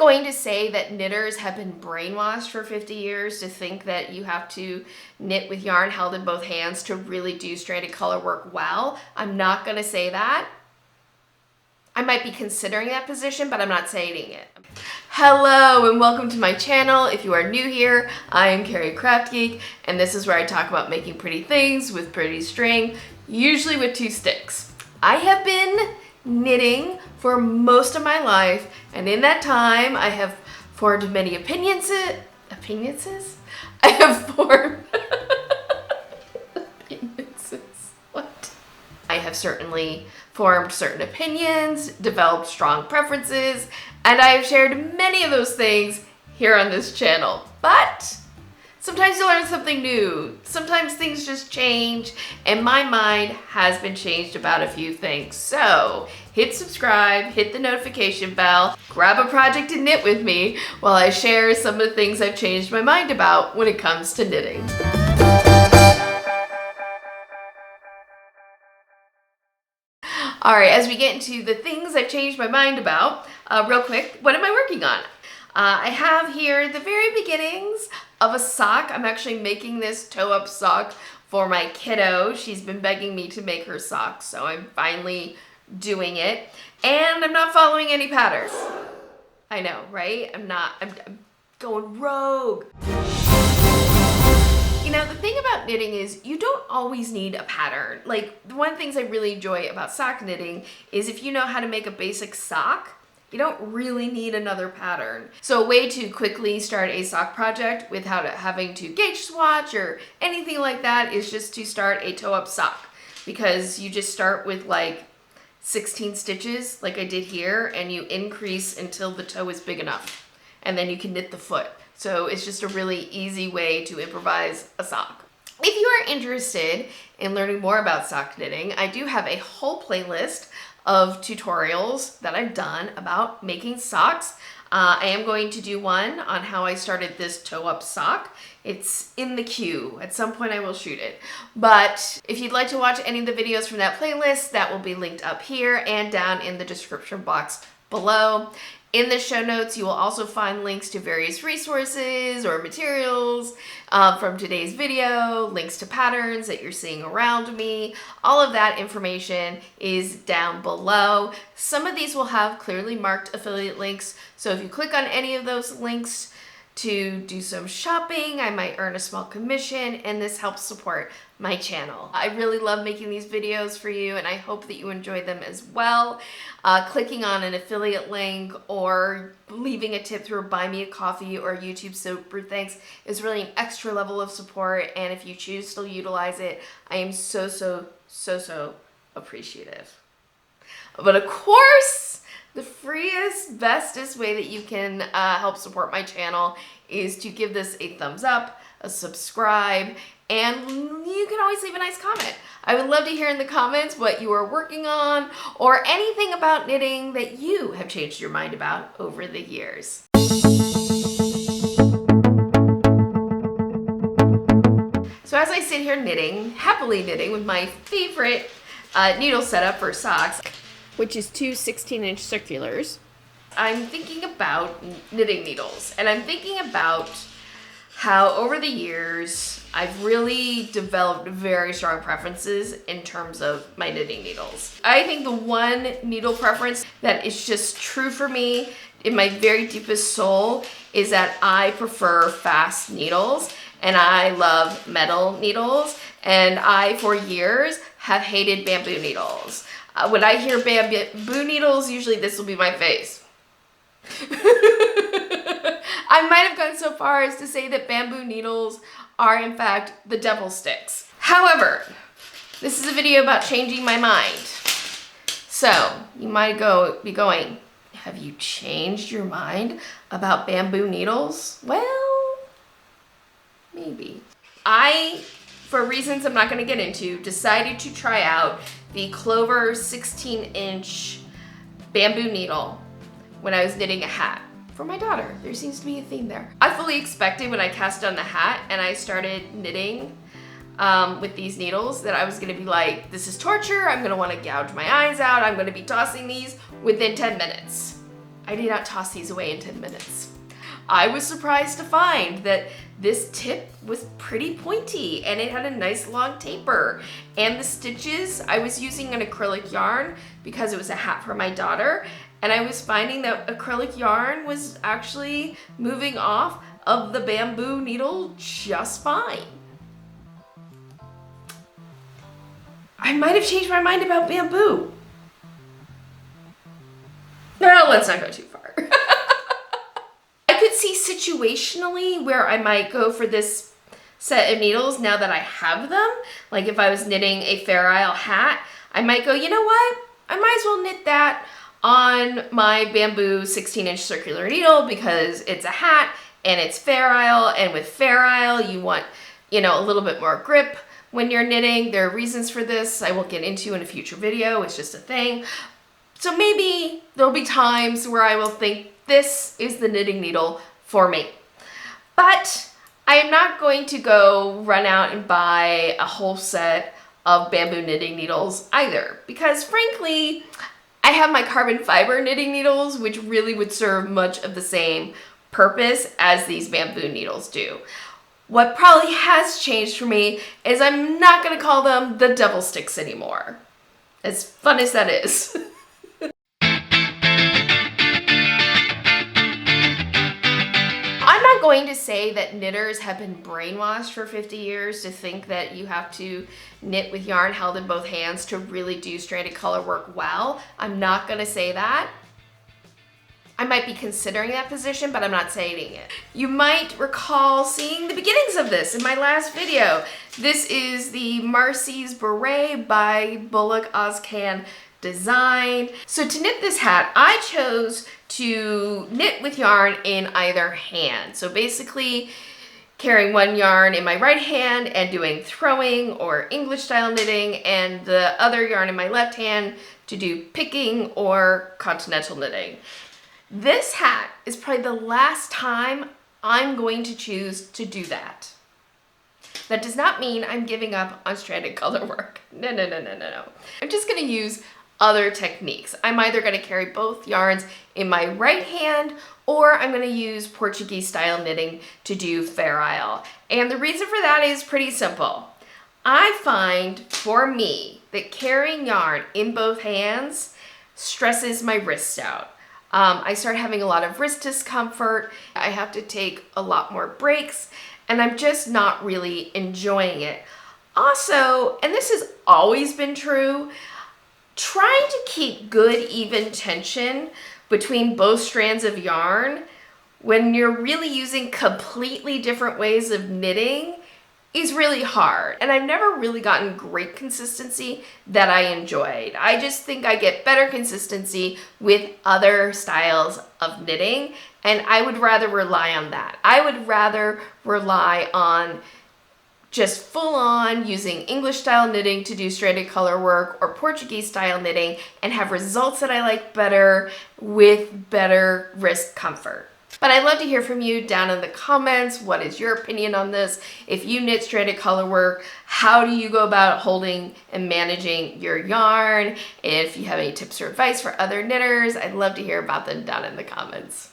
going to say that knitters have been brainwashed for 50 years to think that you have to knit with yarn held in both hands to really do stranded color work well. I'm not going to say that. I might be considering that position, but I'm not saying it. Hello and welcome to my channel. If you are new here, I am Carrie Craft Geek, and this is where I talk about making pretty things with pretty string, usually with 2 sticks. I have been knitting for most of my life, and in that time I have formed many opinions. I have formed what? I have certainly formed certain opinions, developed strong preferences, and I have shared many of those things here on this channel. But sometimes you learn something new. Sometimes things just change, and my mind has been changed about a few things. So hit subscribe, hit the notification bell, grab a project to knit with me while I share some of the things I've changed my mind about when it comes to knitting. All right, as we get into the things I've changed my mind about, real quick, what am I working on? I have here the very beginnings of a sock. I'm actually making this toe-up sock for my kiddo. She's been begging me to make her socks, so I'm finally doing it. And I'm not following any patterns. I know, right? I'm going rogue. You know, the thing about knitting is you don't always need a pattern. Like, one of the things I really enjoy about sock knitting is if you know how to make a basic sock, you don't really need another pattern. So a way to quickly start a sock project without having to gauge swatch or anything like that is just to start a toe-up sock, because you just start with like 16 stitches like I did here, and you increase until the toe is big enough, and then you can knit the foot. So it's just a really easy way to improvise a sock. If you are interested in learning more about sock knitting, I do have a whole playlist of tutorials that I've done about making socks. I am going to do one on how I started this toe-up sock. It's in the queue. At some point I will shoot it. But if you'd like to watch any of the videos from that playlist, that will be linked up here and down in the description box below. In the show notes, you will also find links to various resources or materials from today's video, links to patterns that you're seeing around me. All of that information is down below. Some of these will have clearly marked affiliate links, so if you click on any of those links to do some shopping, I might earn a small commission, and this helps support my channel. I really love making these videos for you, and I hope that you enjoy them as well. Clicking on an affiliate link or leaving a tip through Buy Me a Coffee or YouTube Super Thanks is really an extra level of support, and if you choose to utilize it, I am so appreciative. But of course, the freest, bestest way that you can help support my channel is to give this a thumbs up, a subscribe, and you can always leave a nice comment. I would love to hear in the comments what you are working on or anything about knitting that you have changed your mind about over the years. So as I sit here knitting, happily knitting with my favorite needle setup for socks, which is 2 16-inch circulars, I'm thinking about knitting needles, and I'm thinking about how over the years I've really developed very strong preferences in terms of my knitting needles. I think the one needle preference that is just true for me in my very deepest soul is that I prefer fast needles, and I love metal needles, and I for years have hated bamboo needles. When I hear bamboo needles, usually this will be my face. I might have gone so far as to say that bamboo needles are in fact the devil sticks. However, this is a video about changing my mind. So you might be going, have you changed your mind about bamboo needles? Well, maybe. I, for reasons I'm not going to get into, decided to try out the Clover 16-inch bamboo needle when I was knitting a hat for my daughter. There seems to be a theme there. I fully expected when I cast on the hat and I started knitting with these needles that I was gonna be like, this is torture, I'm gonna wanna gouge my eyes out, I'm gonna be tossing these within 10 minutes. I did not toss these away in 10 minutes. I was surprised to find that this tip was pretty pointy and it had a nice long taper. And the stitches, I was using an acrylic yarn because it was a hat for my daughter. And I was finding that acrylic yarn was actually moving off of the bamboo needle just fine. I might have changed my mind about bamboo. No, let's not go too far. I could see situationally where I might go for this set of needles now that I have them. Like if I was knitting a Fair Isle hat, I might go, you know what? I might as well knit that on my bamboo 16-inch circular needle because it's a hat and it's Fair Isle, and with Fair Isle you want, you know, a little bit more grip when you're knitting. There are reasons for this I will get into in a future video. It's just a thing. So maybe there'll be times where I will think this is the knitting needle for me. But I am not going to go run out and buy a whole set of bamboo knitting needles either, because frankly, I have my carbon fiber knitting needles, which really would serve much of the same purpose as these bamboo needles do. What probably has changed for me is I'm not going to call them the devil sticks anymore. As fun as that is. I'm not going to say that knitters have been brainwashed for 50 years to think that you have to knit with yarn held in both hands to really do stranded color work well. I'm not going to say that. I might be considering that position, but I'm not saying it. You might recall seeing the beginnings of this in my last video. This is the Marcy's Beret by Bullock Ozcan Design. So to knit this hat, I chose to knit with yarn in either hand. So basically carrying one yarn in my right hand and doing throwing or English style knitting, and the other yarn in my left hand to do picking or continental knitting. This hat is probably the last time I'm going to choose to do that. That does not mean I'm giving up on stranded color work. No. I'm just gonna use other techniques. I'm either gonna carry both yarns in my right hand, or I'm gonna use Portuguese style knitting to do Fair Isle. And the reason for that is pretty simple. I find for me that carrying yarn in both hands stresses my wrists out. I start having a lot of wrist discomfort. I have to take a lot more breaks, and I'm just not really enjoying it. Also, and this has always been true, trying to keep good even tension between both strands of yarn when you're really using completely different ways of knitting is really hard. And I've never really gotten great consistency that I enjoyed. I just think I get better consistency with other styles of knitting, and I would rather rely on that. I would rather rely on just full on using English style knitting to do stranded color work or Portuguese style knitting and have results that I like better with better wrist comfort. But I'd love to hear from you down in the comments. What is your opinion on this? If you knit stranded color work, how do you go about holding and managing your yarn? If you have any tips or advice for other knitters, I'd love to hear about them down in the comments.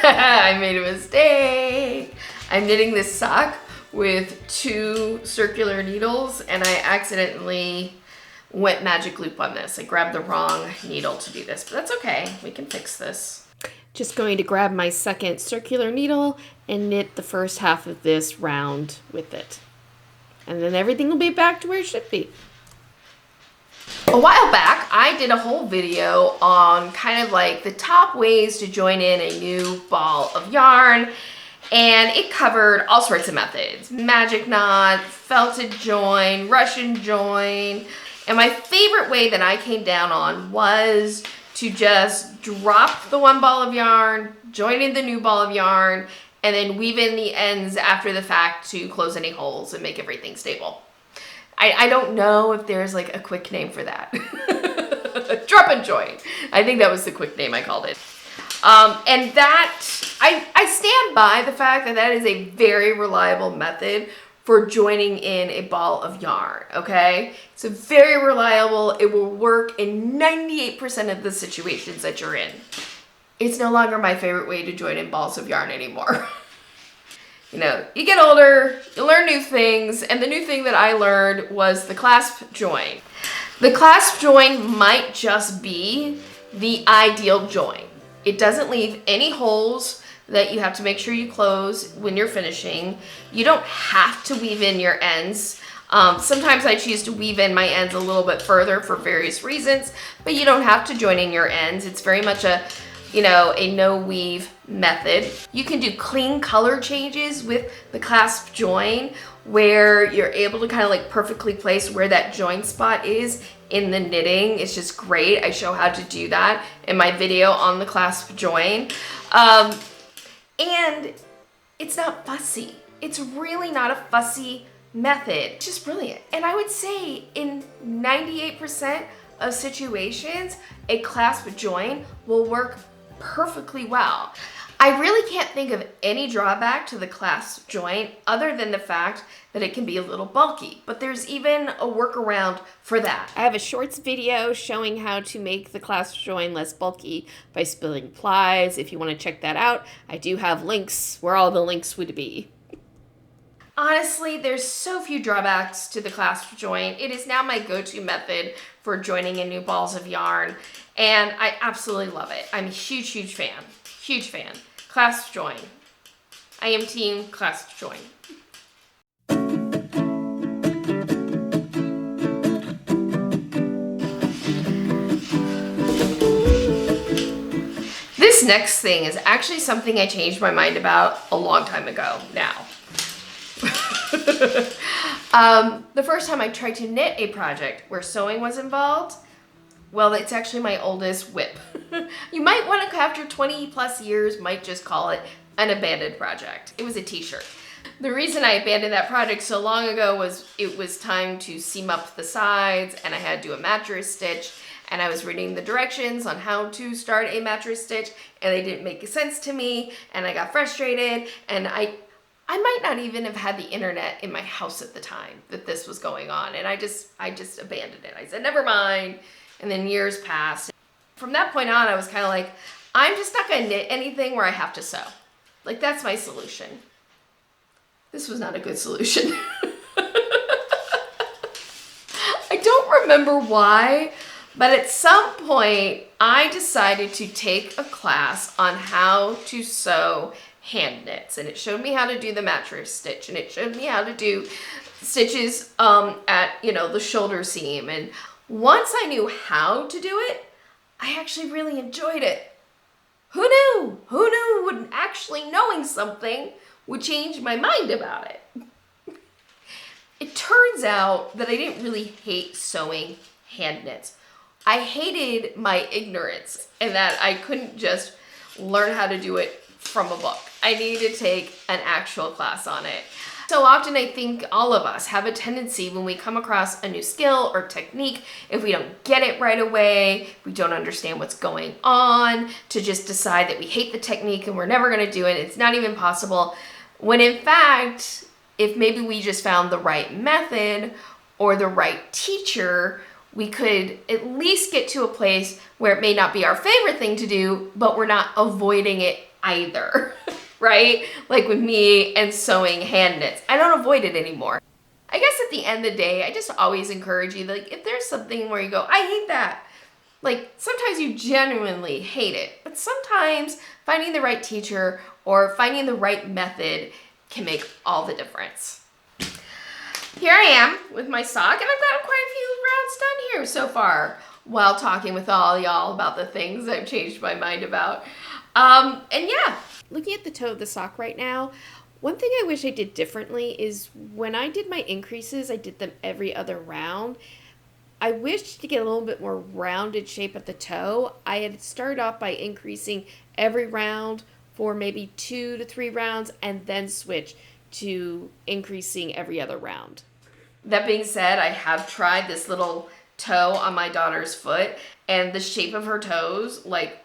I made a mistake. I'm knitting this sock with 2 circular needles, and I accidentally went magic loop on this. I grabbed the wrong needle to do this, but that's okay. We can fix this. Just going to grab my second circular needle and knit the first half of this round with it. And then everything will be back to where it should be. A while back, I did a whole video on kind of like the top ways to join in a new ball of yarn, and it covered all sorts of methods. Magic knot, felted join, Russian join, and my favorite way that I came down on was to just drop the one ball of yarn, join in the new ball of yarn, and then weave in the ends after the fact to close any holes and make everything stable. I don't know if there's like a quick name for that. Drop and join. I think that was the quick name I called it. And that, I stand by the fact that that is a very reliable method for joining in a ball of yarn, okay? It's very reliable. It will work in 98% of the situations that you're in. It's no longer my favorite way to join in balls of yarn anymore. You know, you get older, you learn new things, and the new thing that I learned was the clasp join. The clasp join might just be the ideal join. It doesn't leave any holes that you have to make sure you close when you're finishing. You don't have to weave in your ends. Sometimes I choose to weave in my ends a little bit further for various reasons, but you don't have to join in your ends. It's very much a no weave method. You can do clean color changes with the clasp join, where you're able to kind of like perfectly place where that join spot is in the knitting. It's just great. I show how to do that in my video on the clasp join. And it's not fussy. It's really not a fussy method. It's just brilliant. And I would say in 98% of situations, a clasp join will work perfectly well. I really can't think of any drawback to the clasp joint other than the fact that it can be a little bulky, but there's even a workaround for that. I have a shorts video showing how to make the clasp joint less bulky by spilling plies. If you want to check that out, I do have links where all the links would be. Honestly, there's so few drawbacks to the clasp joint. It is now my go-to method for joining in new balls of yarn, and I absolutely love it. I'm a huge fan. Huge fan. Clasp join. I am team clasp join. This next thing is actually something I changed my mind about a long time ago now. The first time I tried to knit a project where sewing was involved, well, it's actually my oldest WIP. You might want to, after 20 plus years, might just call it an abandoned project. It was a t-shirt. The reason I abandoned that project so long ago was it was time to seam up the sides and I had to do a mattress stitch, and I was reading the directions on how to start a mattress stitch and they didn't make sense to me, and I got frustrated, and I might not even have had the internet in my house at the time that this was going on, and I just abandoned it. I said, never mind. And then years passed. From that point on, I was kind of like, I'm just not going to knit anything where I have to sew. Like, that's my solution. This was not a good solution. I don't remember why, but at some point, I decided to take a class on how to sew hand knits, and it showed me how to do the mattress stitch, and it showed me how to do stitches at the shoulder seam. And once I knew how to do it, I actually really enjoyed it. Who knew? Who knew would actually knowing something would change my mind about it? It turns out that I didn't really hate sewing hand knits. I hated my ignorance and that I couldn't just learn how to do it from a book. I needed to take an actual class on it. So often I think all of us have a tendency when we come across a new skill or technique, if we don't get it right away, we don't understand what's going on, to just decide that we hate the technique and we're never going to do it. It's not even possible. When in fact, if maybe we just found the right method or the right teacher, we could at least get to a place where it may not be our favorite thing to do, but we're not avoiding it either. Right? Like with me and sewing hand knits. I don't avoid it anymore. I guess at the end of the day, I just always encourage you, like, if there's something where you go, I hate that. Like, sometimes you genuinely hate it, but sometimes finding the right teacher or finding the right method can make all the difference. Here I am with my sock, and I've got quite a few rounds done here so far while talking with all y'all about the things I've changed my mind about. And yeah. Looking at the toe of the sock right now, one thing I wish I did differently is when I did my increases, I did them every other round. I wished to get a little bit more rounded shape at the toe. I had started off by increasing every round for maybe 2 to 3 rounds and then switch to increasing every other round. That being said, I have tried this little toe on my daughter's foot, and the shape of her toes, like,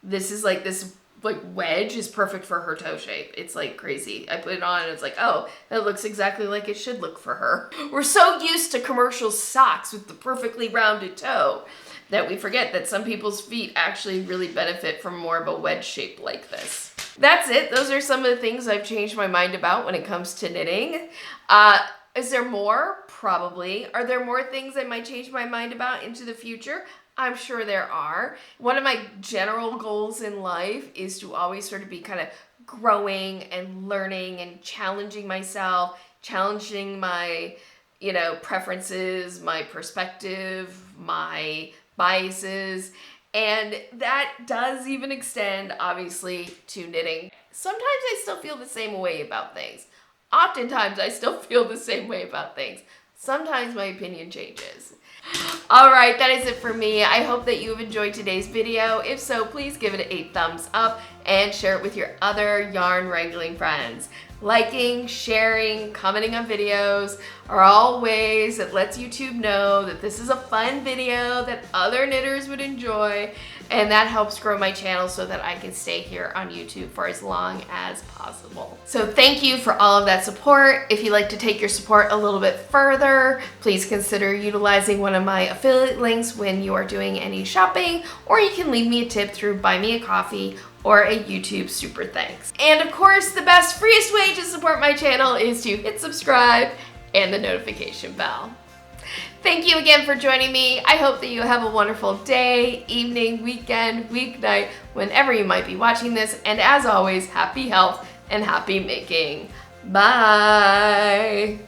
this is like this like wedge is perfect for her toe shape. It's like crazy. I put it on and it's like, oh, that looks exactly like it should look for her. We're so used to commercial socks with the perfectly rounded toe that we forget that some people's feet actually really benefit from more of a wedge shape like this. That's it. Those are some of the things I've changed my mind about when it comes to knitting. Is there more? Probably. Are there more things I might change my mind about into the future? I'm sure there are. One of my general goals in life is to always sort of be kind of growing and learning and challenging myself, challenging my, preferences, my perspective, my biases. And that does even extend, obviously, to knitting. Sometimes I still feel the same way about things. Oftentimes I still feel the same way about things. Sometimes my opinion changes. All right, that is it for me. I hope that you have enjoyed today's video. If so, please give it a thumbs up and share it with your other yarn wrangling friends. Liking, sharing, commenting on videos are all ways that lets YouTube know that this is a fun video that other knitters would enjoy, and that helps grow my channel so that I can stay here on YouTube for as long as possible. So thank you for all of that support. If you'd like to take your support a little bit further, please consider utilizing one of my affiliate links when you are doing any shopping, or you can leave me a tip through Buy Me a Coffee or a YouTube super thanks. And of course, the best, freest way to support my channel is to hit subscribe and the notification bell. Thank you again for joining me. I hope that you have a wonderful day, evening, weekend, weeknight, whenever you might be watching this. And as always, happy health and happy making. Bye.